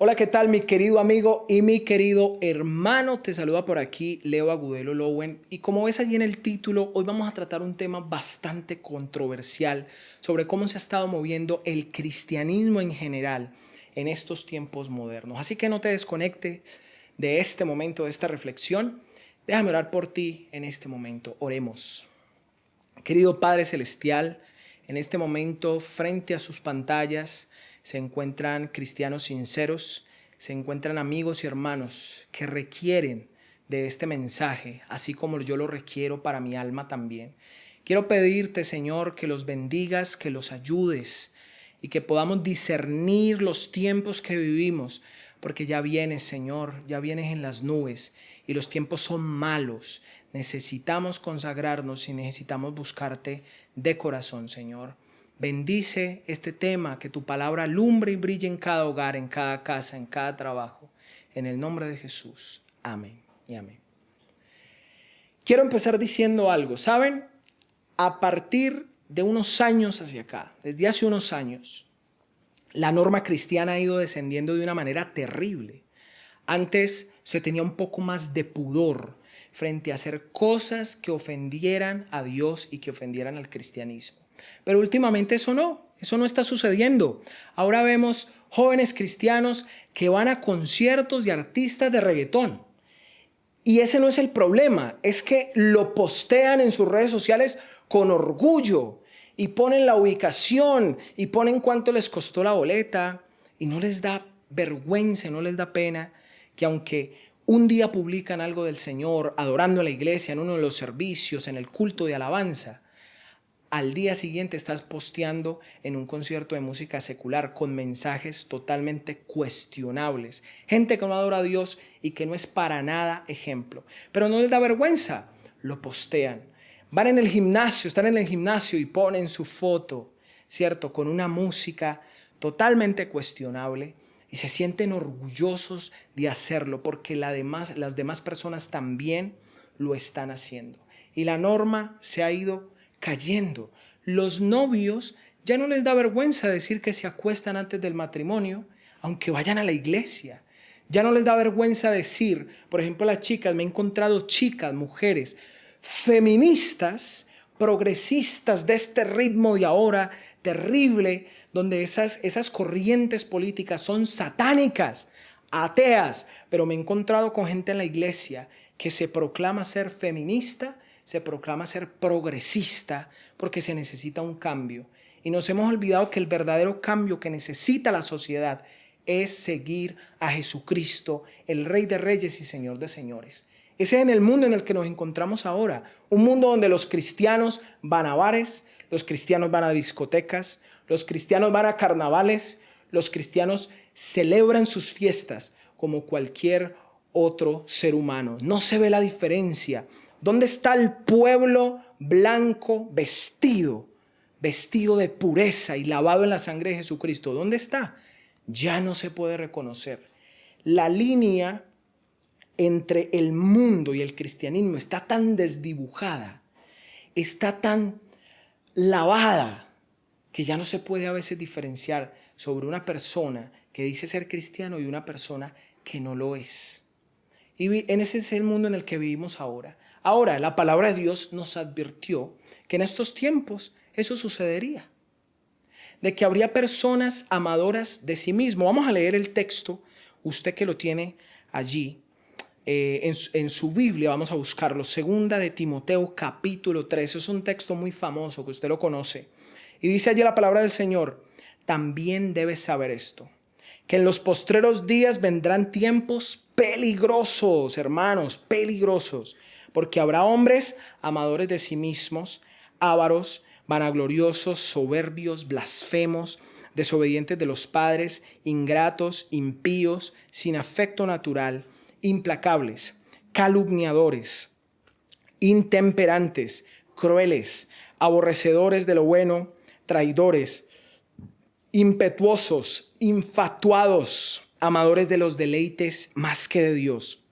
Hola, ¿qué tal mi querido amigo y mi querido hermano? Te saluda por aquí Leo Agudelo Lowen y como ves allí en el título, hoy vamos a tratar un tema bastante controversial sobre cómo se ha estado moviendo el cristianismo en general en estos tiempos modernos. Así que no te desconectes de este momento, de esta reflexión. Déjame orar por ti en este momento. Oremos. Querido Padre Celestial, en este momento frente a sus pantallas se encuentran cristianos sinceros, se encuentran amigos y hermanos que requieren de este mensaje, así como yo lo requiero para mi alma también. Quiero pedirte, Señor, que los bendigas, que los ayudes y que podamos discernir los tiempos que vivimos, porque ya vienes, Señor, ya vienes en las nubes y los tiempos son malos. Necesitamos consagrarnos y necesitamos buscarte de corazón, Señor. Bendice este tema, que tu palabra alumbre y brille en cada hogar, en cada casa, en cada trabajo. En el nombre de Jesús. Amén y amén. Quiero empezar diciendo algo. ¿Saben? A partir de unos años hacia acá, desde hace unos años, la norma cristiana ha ido descendiendo de una manera terrible. Antes se tenía un poco más de pudor frente a hacer cosas que ofendieran a Dios y que ofendieran al cristianismo. Pero últimamente eso no está sucediendo. Ahora vemos jóvenes cristianos que van a conciertos de artistas de reggaetón. Y ese no es el problema, es que lo postean en sus redes sociales con orgullo y ponen la ubicación y ponen cuánto les costó la boleta y no les da vergüenza, no les da pena que aunque un día publican algo del Señor adorando en la iglesia, en uno de los servicios, en el culto de alabanza, al día siguiente estás posteando en un concierto de música secular con mensajes totalmente cuestionables. Gente que no adora a Dios y que no es para nada ejemplo. Pero no les da vergüenza, lo postean. Van en el gimnasio, están en el gimnasio y ponen su foto, ¿cierto? Con una música totalmente cuestionable y se sienten orgullosos de hacerlo porque las demás personas también lo están haciendo. Y la norma se ha ido cayendo. Los novios ya no les da vergüenza decir que se acuestan antes del matrimonio, aunque vayan a la iglesia. Ya no les da vergüenza decir, por ejemplo, las chicas, me he encontrado chicas, mujeres, feministas, progresistas de este ritmo de ahora terrible, donde esas corrientes políticas son satánicas, ateas, pero me he encontrado con gente en la iglesia que se proclama ser feminista, se proclama ser progresista porque se necesita un cambio. Y nos hemos olvidado que el verdadero cambio que necesita la sociedad es seguir a Jesucristo, el Rey de Reyes y Señor de Señores. Ese es en el mundo en el que nos encontramos ahora. Un mundo donde los cristianos van a bares, los cristianos van a discotecas, los cristianos van a carnavales, los cristianos celebran sus fiestas como cualquier otro ser humano. No se ve la diferencia. ¿Dónde está el pueblo blanco vestido de pureza y lavado en la sangre de Jesucristo? ¿Dónde está? Ya no se puede reconocer. La línea entre el mundo y el cristianismo está tan desdibujada, está tan lavada, que ya no se puede a veces diferenciar sobre una persona que dice ser cristiano y una persona que no lo es. Y en ese es el mundo en el que vivimos ahora. Ahora, la palabra de Dios nos advirtió que en estos tiempos eso sucedería, de que habría personas amadoras de sí mismo. Vamos a leer el texto, usted que lo tiene allí en su Biblia, vamos a buscarlo. Segunda de Timoteo capítulo 3, es un texto muy famoso que usted lo conoce. Y dice allí la palabra del Señor: también debes saber esto, que en los postreros días vendrán tiempos peligrosos, hermanos, peligrosos, porque habrá hombres amadores de sí mismos, ávaros, vanagloriosos, soberbios, blasfemos, desobedientes de los padres, ingratos, impíos, sin afecto natural, implacables, calumniadores, intemperantes, crueles, aborrecedores de lo bueno, traidores, impetuosos, infatuados, amadores de los deleites más que de Dios,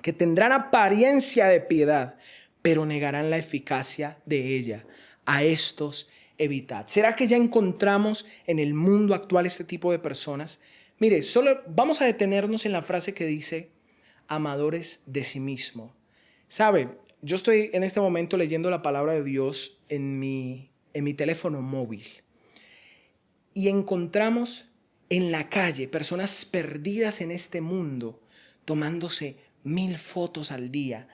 que tendrán apariencia de piedad, pero negarán la eficacia de ella. A estos evitad. ¿Será que ya encontramos en el mundo actual este tipo de personas? Mire, solo vamos a detenernos en la frase que dice, amadores de sí mismo. ¿Sabe? Yo estoy en este momento leyendo la palabra de Dios en mi teléfono móvil y encontramos en la calle personas perdidas en este mundo, tomándose 1000 fotos al día,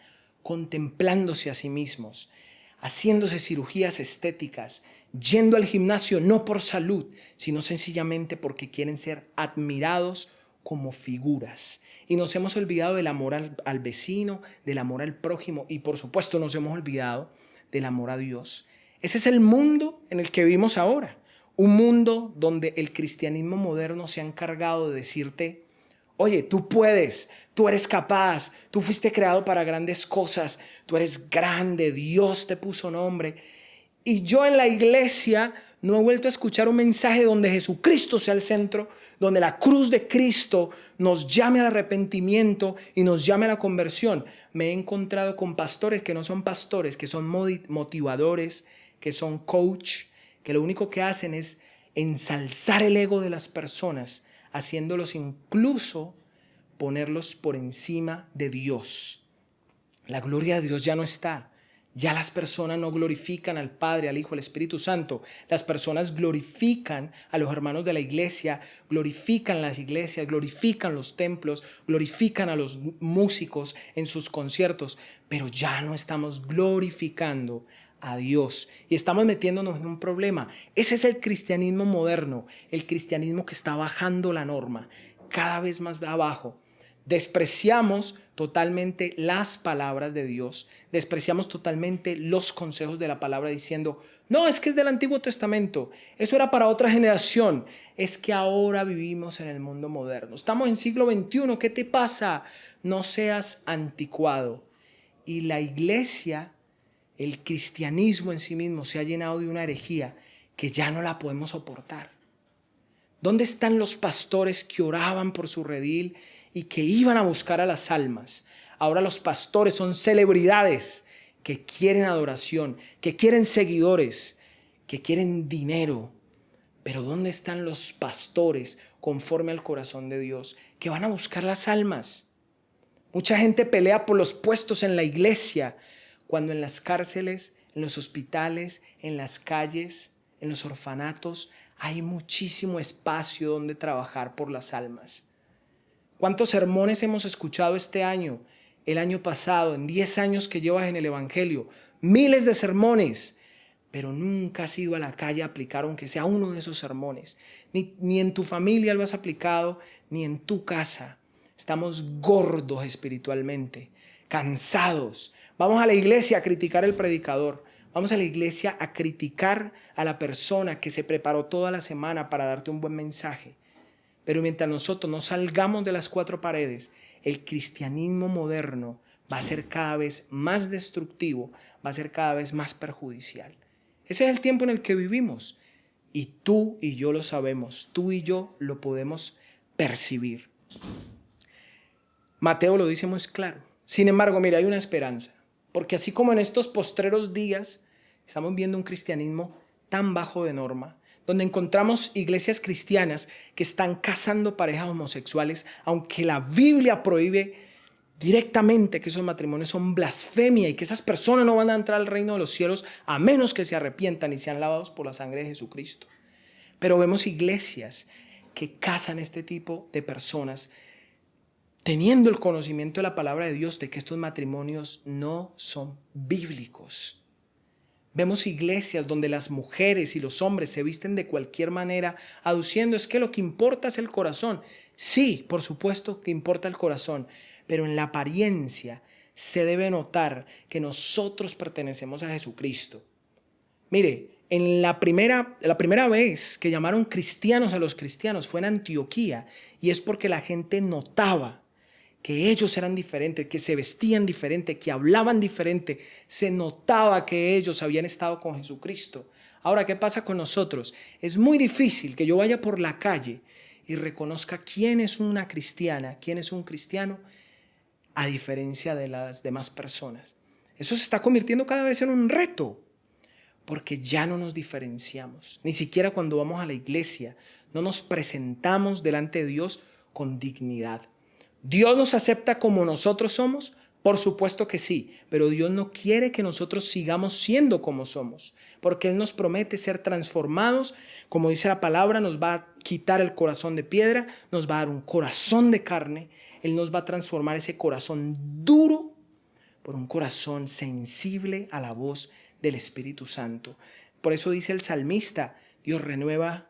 contemplándose a sí mismos, haciéndose cirugías estéticas, yendo al gimnasio no por salud, sino sencillamente porque quieren ser admirados como figuras. Y nos hemos olvidado del amor al vecino, del amor al prójimo y por supuesto nos hemos olvidado del amor a Dios. Ese es el mundo en el que vivimos ahora. Un mundo donde el cristianismo moderno se ha encargado de decirte, oye, tú puedes, tú eres capaz, tú fuiste creado para grandes cosas, tú eres grande, Dios te puso nombre. Y yo en la iglesia no he vuelto a escuchar un mensaje donde Jesucristo sea el centro, donde la cruz de Cristo nos llame al arrepentimiento y nos llame a la conversión. Me he encontrado con pastores que no son pastores, que son motivadores, que son coach, que lo único que hacen es ensalzar el ego de las personas, haciéndolos incluso ponerlos por encima de Dios. La gloria de Dios ya no está. Ya las personas no glorifican al Padre, al Hijo, al Espíritu Santo. Las personas glorifican a los hermanos de la iglesia, glorifican las iglesias, glorifican los templos, glorifican a los músicos en sus conciertos, pero ya no estamos glorificando a Dios y estamos metiéndonos en un problema. Ese es el cristianismo moderno, el cristianismo que está bajando la norma, cada vez más abajo. Despreciamos totalmente las palabras de Dios, despreciamos totalmente los consejos de la palabra diciendo, no, es que es del Antiguo Testamento, eso era para otra generación. Es que ahora vivimos en el mundo moderno, estamos en siglo XXI, ¿qué te pasa? No seas anticuado. Y la iglesia, el cristianismo en sí mismo se ha llenado de una herejía que ya no la podemos soportar. ¿Dónde están los pastores que oraban por su redil y que iban a buscar a las almas? Ahora los pastores son celebridades que quieren adoración, que quieren seguidores, que quieren dinero. Pero ¿dónde están los pastores conforme al corazón de Dios que van a buscar las almas? Mucha gente pelea por los puestos en la iglesia, cuando en las cárceles, en los hospitales, en las calles, en los orfanatos, hay muchísimo espacio donde trabajar por las almas. ¿Cuántos sermones hemos escuchado este año, el año pasado, en 10 años que llevas en el Evangelio? Miles de sermones, pero nunca has ido a la calle a aplicar aunque sea uno de esos sermones. Ni en tu familia lo has aplicado, ni en tu casa. Estamos gordos espiritualmente, cansados. Vamos a la iglesia a criticar al predicador. Vamos a la iglesia a criticar a la persona que se preparó toda la semana para darte un buen mensaje. Pero mientras nosotros no salgamos de las 4 paredes, el cristianismo moderno va a ser cada vez más destructivo, va a ser cada vez más perjudicial. Ese es el tiempo en el que vivimos y tú y yo lo sabemos, tú y yo lo podemos percibir. Mateo lo dice muy claro. Sin embargo, mira, hay una esperanza. Porque así como en estos postreros días estamos viendo un cristianismo tan bajo de norma, donde encontramos iglesias cristianas que están casando parejas homosexuales, aunque la Biblia prohíbe directamente que esos matrimonios son blasfemia y que esas personas no van a entrar al reino de los cielos a menos que se arrepientan y sean lavados por la sangre de Jesucristo. Pero vemos iglesias que casan este tipo de personas teniendo el conocimiento de la palabra de Dios de que estos matrimonios no son bíblicos. Vemos iglesias donde las mujeres y los hombres se visten de cualquier manera, aduciendo es que lo que importa es el corazón. Sí, por supuesto que importa el corazón, pero en la apariencia se debe notar que nosotros pertenecemos a Jesucristo. Mire, la primera vez que llamaron cristianos a los cristianos fue en Antioquía, y es porque la gente notaba que ellos eran diferentes, que se vestían diferente, que hablaban diferente. Se notaba que ellos habían estado con Jesucristo. Ahora, ¿qué pasa con nosotros? Es muy difícil que yo vaya por la calle y reconozca quién es una cristiana, quién es un cristiano, a diferencia de las demás personas. Eso se está convirtiendo cada vez en un reto, porque ya no nos diferenciamos. Ni siquiera cuando vamos a la iglesia no nos presentamos delante de Dios con dignidad. ¿Dios nos acepta como nosotros somos? Por supuesto que sí, pero Dios no quiere que nosotros sigamos siendo como somos, porque Él nos promete ser transformados. Como dice la palabra, nos va a quitar el corazón de piedra, nos va a dar un corazón de carne. Él nos va a transformar ese corazón duro por un corazón sensible a la voz del Espíritu Santo. Por eso dice el salmista: Dios, renueva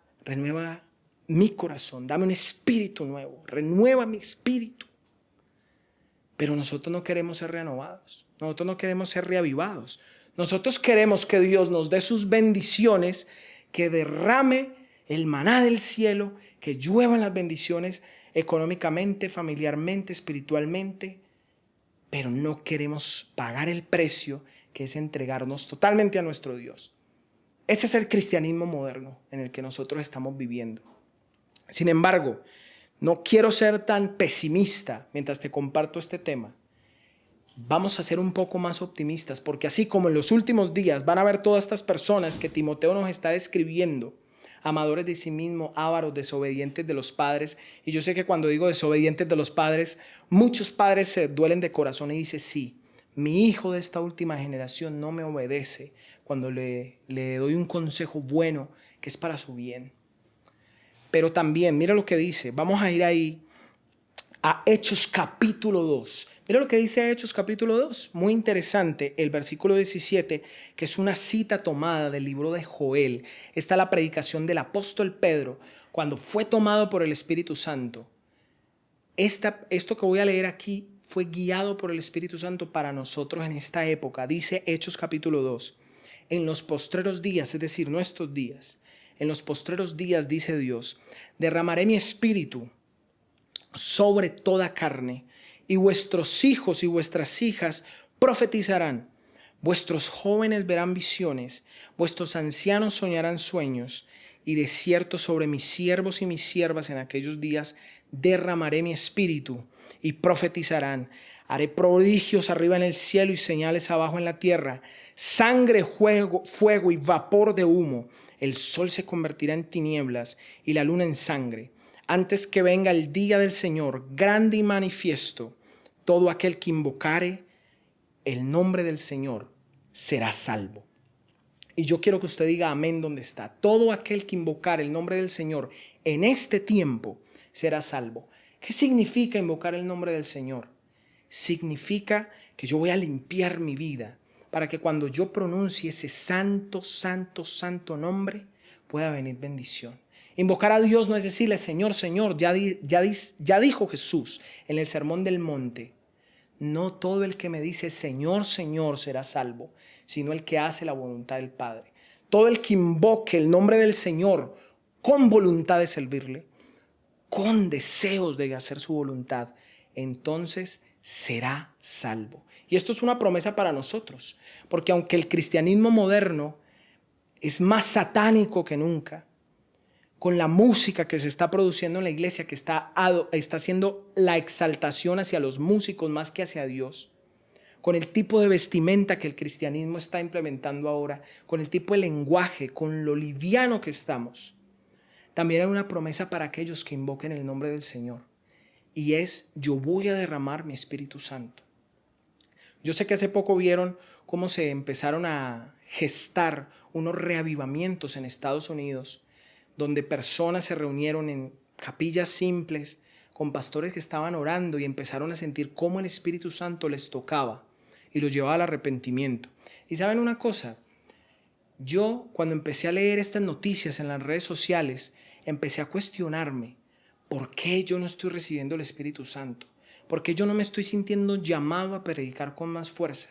mi corazón, dame un espíritu nuevo, renueva mi espíritu. Pero nosotros no queremos ser renovados, nosotros no queremos ser reavivados. Nosotros queremos que Dios nos dé sus bendiciones, que derrame el maná del cielo, que lluevan las bendiciones económicamente, familiarmente, espiritualmente, pero no queremos pagar el precio, que es entregarnos totalmente a nuestro Dios. Ese es el cristianismo moderno en el que nosotros estamos viviendo. Sin embargo, no quiero ser tan pesimista mientras te comparto este tema. Vamos a ser un poco más optimistas, porque así como en los últimos días van a haber todas estas personas que Timoteo nos está describiendo, amadores de sí mismos, ávaros, desobedientes de los padres. Y yo sé que cuando digo desobedientes de los padres, muchos padres se duelen de corazón y dicen: sí, mi hijo de esta última generación no me obedece cuando le doy un consejo bueno que es para su bien. Pero también, mira lo que dice, vamos a ir ahí a Hechos capítulo 2. Mira lo que dice Hechos capítulo 2, muy interesante, el versículo 17, que es una cita tomada del libro de Joel. Está la predicación del apóstol Pedro cuando fue tomado por el Espíritu Santo. Esto que voy a leer aquí fue guiado por el Espíritu Santo para nosotros en esta época. Dice Hechos capítulo 2, en los postreros días, es decir, nuestros días, en los postreros días, dice Dios, derramaré mi espíritu sobre toda carne, y vuestros hijos y vuestras hijas profetizarán, vuestros jóvenes verán visiones, vuestros ancianos soñarán sueños, y de cierto sobre mis siervos y mis siervas en aquellos días derramaré mi espíritu, y profetizarán. Haré prodigios arriba en el cielo y señales abajo en la tierra, sangre, fuego y vapor de humo. El sol se convertirá en tinieblas y la luna en sangre, antes que venga el día del Señor, grande y manifiesto. Todo aquel que invocare el nombre del Señor será salvo. Y yo quiero que usted diga amén donde está. Todo aquel que invocare el nombre del Señor en este tiempo será salvo. ¿Qué significa invocar el nombre del Señor? Significa que yo voy a limpiar mi vida para que cuando yo pronuncie ese santo, santo, santo nombre pueda venir bendición. Invocar a Dios no es decirle: Señor, Señor, ya dijo Jesús en el Sermón del Monte. No todo el que me dice Señor, Señor será salvo, sino el que hace la voluntad del Padre. Todo el que invoque el nombre del Señor con voluntad de servirle, con deseos de hacer su voluntad, entonces será salvo. Y esto es una promesa para nosotros, porque aunque el cristianismo moderno es más satánico que nunca, con la música que se está produciendo en la iglesia, que está haciendo la exaltación hacia los músicos más que hacia Dios, con el tipo de vestimenta que el cristianismo está implementando ahora, con el tipo de lenguaje, con lo liviano que estamos, también hay una promesa para aquellos que invoquen el nombre del Señor, y es: yo voy a derramar mi Espíritu Santo. Yo sé que hace poco vieron cómo se empezaron a gestar unos reavivamientos en Estados Unidos, donde personas se reunieron en capillas simples con pastores que estaban orando y empezaron a sentir cómo el Espíritu Santo les tocaba y los llevaba al arrepentimiento. Y ¿saben una cosa? Yo, cuando empecé a leer estas noticias en las redes sociales, empecé a cuestionarme: ¿por qué yo no estoy recibiendo el Espíritu Santo? ¿Por qué yo no me estoy sintiendo llamado a predicar con más fuerza?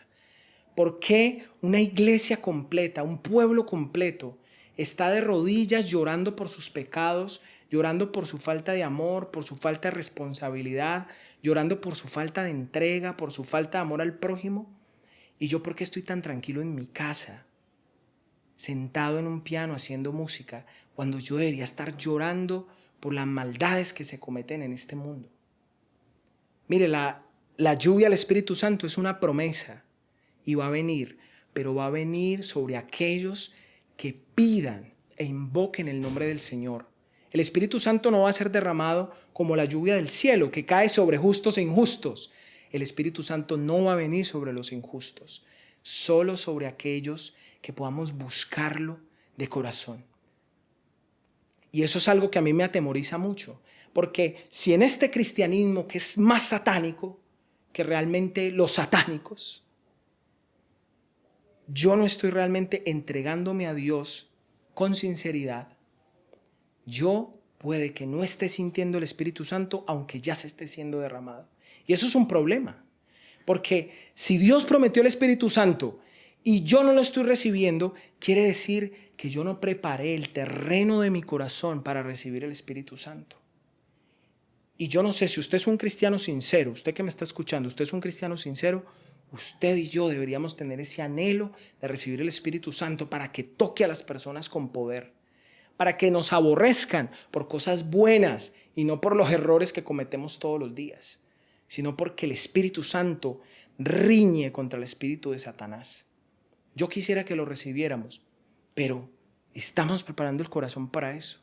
¿Por qué una iglesia completa, un pueblo completo, está de rodillas llorando por sus pecados, llorando por su falta de amor, por su falta de responsabilidad, llorando por su falta de entrega, por su falta de amor al prójimo? ¿Y yo por qué estoy tan tranquilo en mi casa, sentado en un piano haciendo música, cuando yo debería estar llorando por las maldades que se cometen en este mundo? Mire, la lluvia del Espíritu Santo es una promesa y va a venir, pero va a venir sobre aquellos que pidan e invoquen el nombre del Señor El Espíritu Santo no va a ser derramado como la lluvia del cielo, que cae sobre justos e injustos. El Espíritu Santo no va a venir sobre los injustos, solo sobre aquellos que podamos buscarlo de corazón. Y eso es algo que a mí me atemoriza mucho, porque si en este cristianismo que es más satánico que realmente los satánicos, yo no estoy realmente entregándome a Dios con sinceridad, yo puede que no esté sintiendo el Espíritu Santo aunque ya se esté siendo derramado. Y eso es un problema, porque si Dios prometió el Espíritu Santo y yo no lo estoy recibiendo, quiere decir que yo no preparé el terreno de mi corazón para recibir el Espíritu Santo. Y yo no sé si usted es un cristiano sincero, usted que me está escuchando, usted es un cristiano sincero, usted y yo deberíamos tener ese anhelo de recibir el Espíritu Santo para que toque a las personas con poder, para que nos aborrezcan por cosas buenas y no por los errores que cometemos todos los días, sino porque el Espíritu Santo riñe contra el espíritu de Satanás. Yo quisiera que lo recibiéramos, pero estamos preparando el corazón para eso.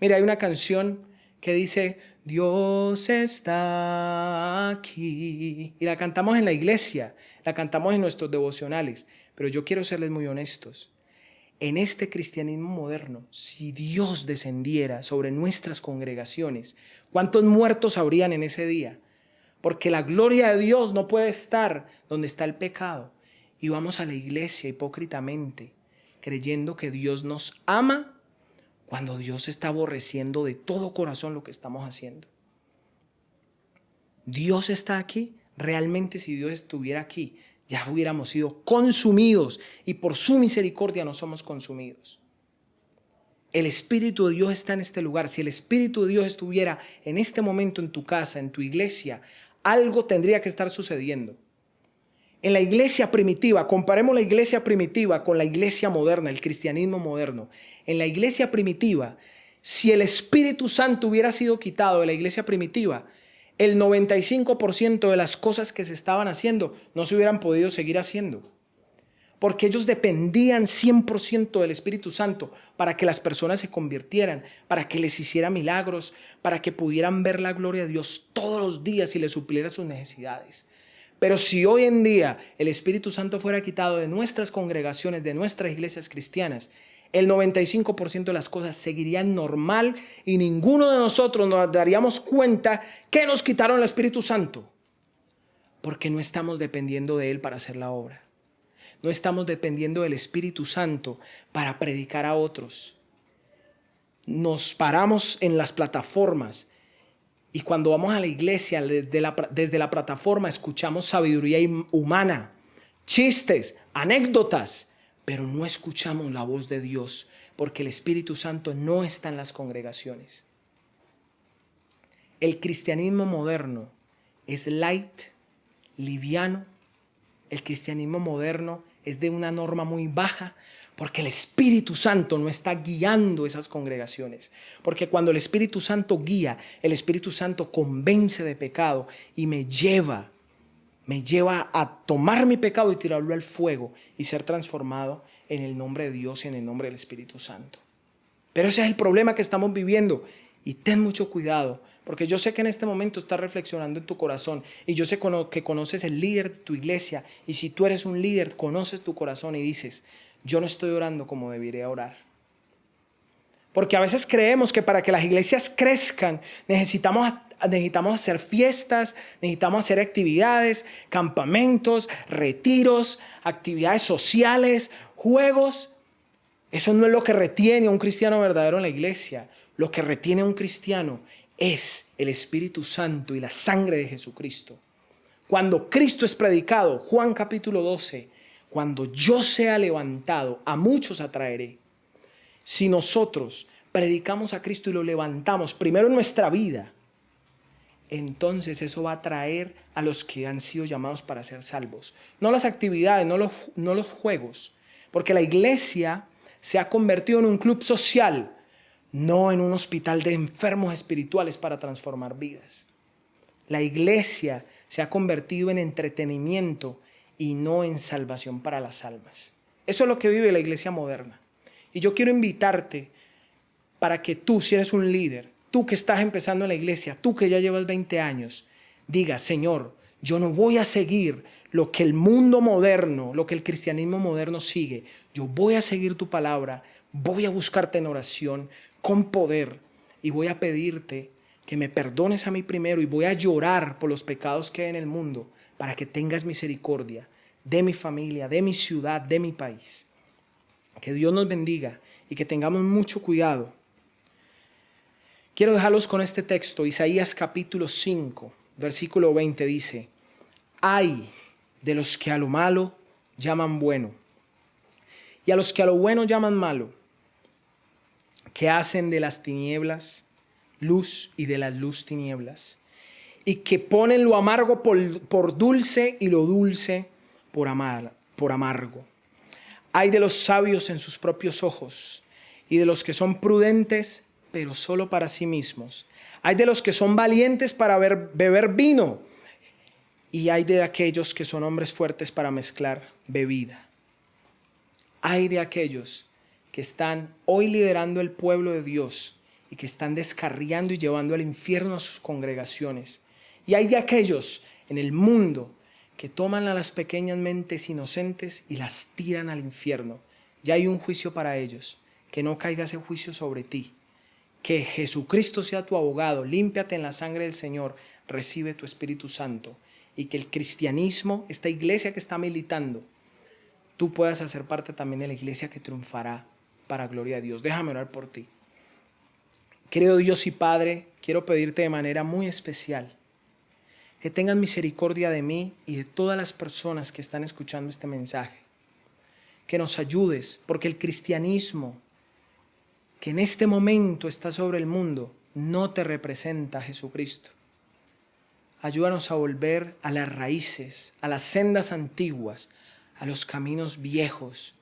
Mira, hay una canción que dice, Dios está aquí. Y la cantamos en la iglesia, la cantamos en nuestros devocionales. Pero yo quiero serles muy honestos. En este cristianismo moderno, si Dios descendiera sobre nuestras congregaciones, ¿cuántos muertos habrían en ese día? Porque la gloria de Dios no puede estar donde está el pecado. Y vamos a la iglesia hipócritamente, creyendo que Dios nos ama cuando Dios está aborreciendo de todo corazón lo que estamos haciendo. Dios está aquí. Realmente si Dios estuviera aquí, ya hubiéramos sido consumidos y por su misericordia no somos consumidos. El Espíritu de Dios está en este lugar. Si el Espíritu de Dios estuviera en este momento en tu casa, en tu iglesia, algo tendría que estar sucediendo. En la iglesia primitiva, comparemos la iglesia primitiva con la iglesia moderna, el cristianismo moderno. En la iglesia primitiva, si el Espíritu Santo hubiera sido quitado de la iglesia primitiva, el 95% de las cosas que se estaban haciendo no se hubieran podido seguir haciendo. Porque ellos dependían 100% del Espíritu Santo para que las personas se convirtieran, para que les hiciera milagros, para que pudieran ver la gloria de Dios todos los días y les supliera sus necesidades. Pero si hoy en día el Espíritu Santo fuera quitado de nuestras congregaciones, de nuestras iglesias cristianas, el 95% de las cosas seguirían normal y ninguno de nosotros nos daríamos cuenta que nos quitaron el Espíritu Santo. Porque no estamos dependiendo de Él para hacer la obra. No estamos dependiendo del Espíritu Santo para predicar a otros. Nos paramos en las plataformas y cuando vamos a la iglesia, desde la plataforma escuchamos sabiduría humana, chistes, anécdotas, pero no escuchamos la voz de Dios porque el Espíritu Santo no está en las congregaciones. El cristianismo moderno es light, liviano. El cristianismo moderno es de una norma muy baja porque el Espíritu Santo no está guiando esas congregaciones. Porque cuando el Espíritu Santo guía, el Espíritu Santo convence de pecado y me lleva a tomar mi pecado y tirarlo al fuego y ser transformado en el nombre de Dios y en el nombre del Espíritu Santo. Pero ese es el problema que estamos viviendo y ten mucho cuidado. Porque yo sé que en este momento estás reflexionando en tu corazón y yo sé que conoces el líder de tu iglesia y si tú eres un líder, conoces tu corazón y dices, yo no estoy orando como debería orar. Porque a veces creemos que para que las iglesias crezcan necesitamos hacer fiestas, necesitamos hacer actividades, campamentos, retiros, actividades sociales, juegos. Eso no es lo que retiene a un cristiano verdadero en la iglesia. Lo que retiene a un cristiano es el Espíritu Santo y la sangre de Jesucristo. Cuando Cristo es predicado, Juan capítulo 12, cuando yo sea levantado, a muchos atraeré. Si nosotros predicamos a Cristo y lo levantamos primero en nuestra vida, entonces eso va a atraer a los que han sido llamados para ser salvos. No las actividades, no los juegos, porque la iglesia se ha convertido en un club social, no en un hospital de enfermos espirituales para transformar vidas. La iglesia se ha convertido en entretenimiento y no en salvación para las almas. Eso es lo que vive la iglesia moderna. Y yo quiero invitarte para que tú, si eres un líder, tú que estás empezando en la iglesia, tú que ya llevas 20 años, digas, Señor, yo no voy a seguir lo que el mundo moderno, lo que el cristianismo moderno sigue. Yo voy a seguir tu palabra, voy a buscarte en oración con poder y voy a pedirte que me perdones a mí primero y voy a llorar por los pecados que hay en el mundo para que tengas misericordia de mi familia, de mi ciudad, de mi país. Que Dios nos bendiga y que tengamos mucho cuidado. Quiero dejarlos con este texto, Isaías capítulo 5, versículo 20 dice: ay de los que a lo malo llaman bueno y a los que a lo bueno llaman malo, que hacen de las tinieblas luz y de la luz tinieblas, y que ponen lo amargo por dulce y lo dulce por amargo. Ay de los sabios en sus propios ojos y de los que son prudentes, pero solo para sí mismos. Hay de los que son valientes para beber vino y hay de aquellos que son hombres fuertes para mezclar bebida. Hay de aquellos que están hoy liderando el pueblo de Dios y que están descarriando y llevando al infierno a sus congregaciones. Y hay de aquellos en el mundo que toman a las pequeñas mentes inocentes y las tiran al infierno. Ya hay un juicio para ellos. Que no caiga ese juicio sobre ti. Que Jesucristo sea tu abogado. Límpiate en la sangre del Señor. Recibe tu Espíritu Santo. Y que el cristianismo, esta iglesia que está militando, tú puedas hacer parte también de la iglesia que triunfará para gloria de Dios. Déjame orar por ti. Querido Dios y Padre, quiero pedirte de manera muy especial que tengas misericordia de mí y de todas las personas que están escuchando este mensaje. Que nos ayudes, porque el cristianismo que en este momento está sobre el mundo no te representa a Jesucristo. Ayúdanos a volver a las raíces, a las sendas antiguas, a los caminos viejos,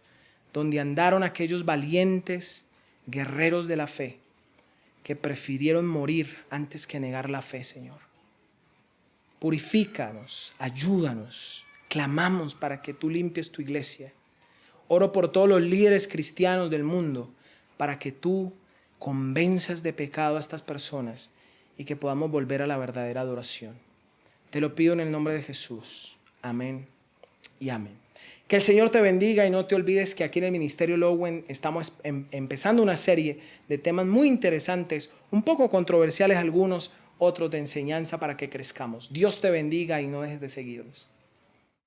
donde andaron aquellos valientes guerreros de la fe que prefirieron morir antes que negar la fe, Señor. Purifícanos, ayúdanos, clamamos para que tú limpies tu iglesia. Oro por todos los líderes cristianos del mundo para que tú convenzas de pecado a estas personas y que podamos volver a la verdadera adoración. Te lo pido en el nombre de Jesús. Amén y amén. Que el Señor te bendiga y no te olvides que aquí en el Ministerio Lowen estamos empezando una serie de temas muy interesantes, un poco controversiales algunos, otros de enseñanza para que crezcamos. Dios te bendiga y no dejes de seguirnos.